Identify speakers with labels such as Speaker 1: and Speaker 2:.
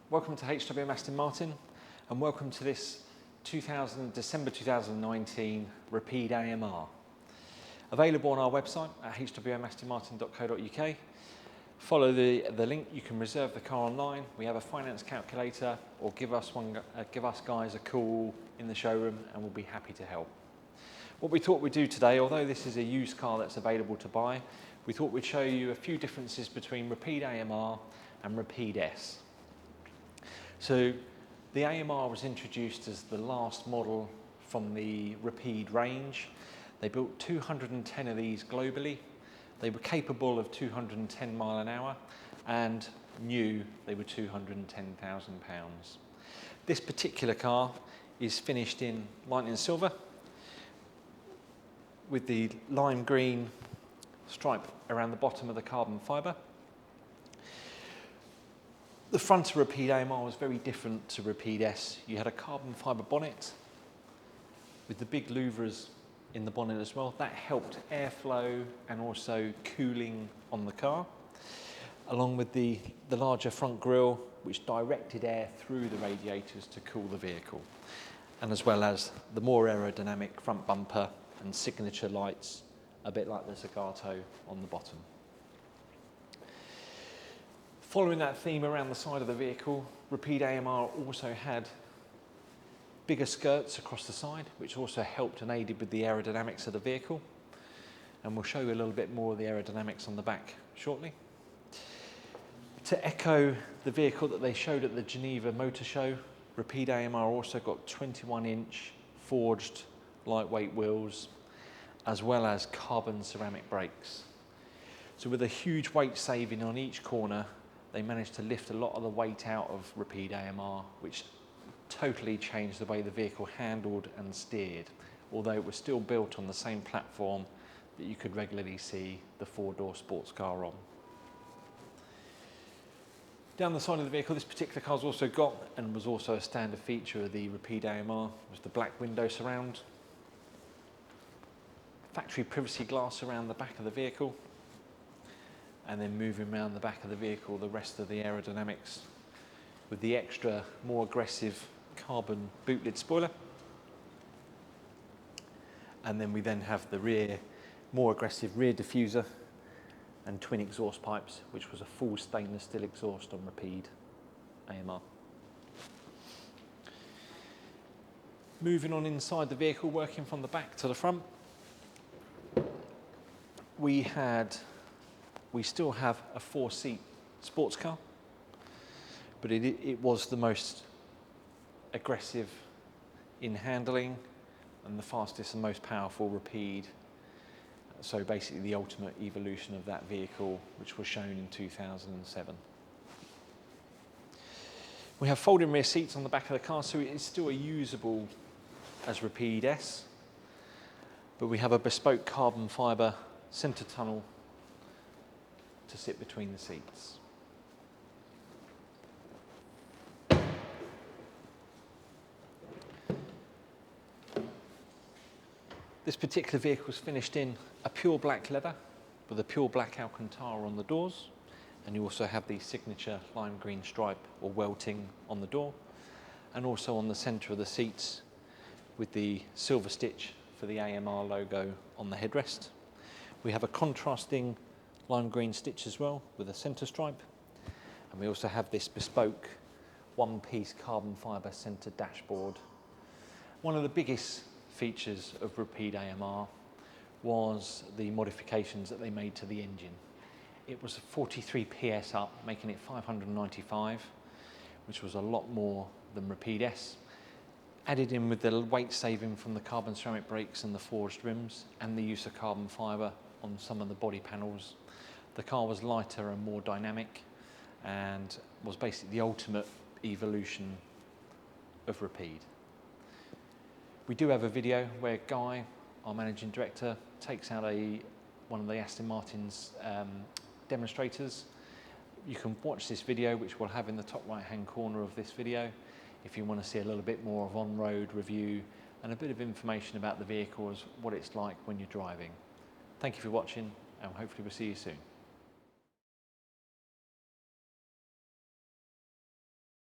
Speaker 1: Welcome to HWM Aston Martin and welcome to this December 2019 Rapide AMR. Available on our website at hwmastonmartin.co.uk. Follow the link, you can reserve the car online. We have a finance calculator, or give us guys a call in the showroom and we'll be happy to help. What we thought we'd do today, although this is a used car that's available to buy, we thought we'd show you a few differences between Rapide AMR and Rapide S. So the AMR was introduced as the last model from the Rapide range. They built 210 of these globally. They were capable of 210 mile an hour and new they were £210,000. This particular car is finished in lightning silver with the lime green stripe around the bottom of the carbon fibre. The front of Rapide AMR was very different to Rapide S. You had a carbon fibre bonnet with the big louvres in the bonnet as well. That helped airflow and also cooling on the car, along with the larger front grille, which directed air through the radiators to cool the vehicle, and as well as the more aerodynamic front bumper and signature lights, a bit like the Zagato on the bottom. Following that theme around the side of the vehicle, Rapide AMR also had bigger skirts across the side, which also helped and aided with the aerodynamics of the vehicle. And we'll show you a little bit more of the aerodynamics on the back shortly. To echo the vehicle that they showed at the Geneva Motor Show, Rapide AMR also got 21-inch forged lightweight wheels, as well as carbon ceramic brakes. So with a huge weight saving on each corner, they managed to lift a lot of the weight out of Rapide AMR, which totally changed the way the vehicle handled and steered, although it was still built on the same platform that you could regularly see the four-door sports car on. Down the side of the vehicle, this particular car's also got, and was also a standard feature of the Rapide AMR, was the black window surround. Factory privacy glass around the back of the vehicle, and then moving around the back of the vehicle, the rest of the aerodynamics with the extra, more aggressive carbon boot lid spoiler. And then we then have the rear, more aggressive rear diffuser and twin exhaust pipes, which was a full stainless steel exhaust on Rapide AMR. Moving on inside the vehicle, working from the back to the front, we still have a 4-seat sports car, but it was the most aggressive in handling and the fastest and most powerful Rapide. So basically the ultimate evolution of that vehicle, which was shown in 2007. We have folding rear seats on the back of the car, so it is still as usable as Rapide S, but we have a bespoke carbon fibre centre tunnel to sit between the seats. This particular vehicle is finished in a pure black leather with a pure black Alcantara on the doors, and you also have the signature lime green stripe or welting on the door, and also on the centre of the seats with the silver stitch for the AMR logo on the headrest. We have a contrasting lime green stitch as well with a centre stripe, and we also have this bespoke one-piece carbon fibre centre dashboard. One of the biggest features of Rapide AMR was the modifications that they made to the engine. It was 43 PS up, making it 595, which was a lot more than Rapide S. Added in with the weight saving from the carbon ceramic brakes and the forged rims, and the use of carbon fibre on some of the body panels. The car was lighter and more dynamic, and was basically the ultimate evolution of Rapide. We do have a video where Guy, our managing director, takes out one of the Aston Martin's demonstrators. You can watch this video, which we'll have in the top right-hand corner of this video, if you want to see a little bit more of on-road review and a bit of information about the vehicles, what it's like when you're driving. Thank you for watching, and hopefully we'll see you soon.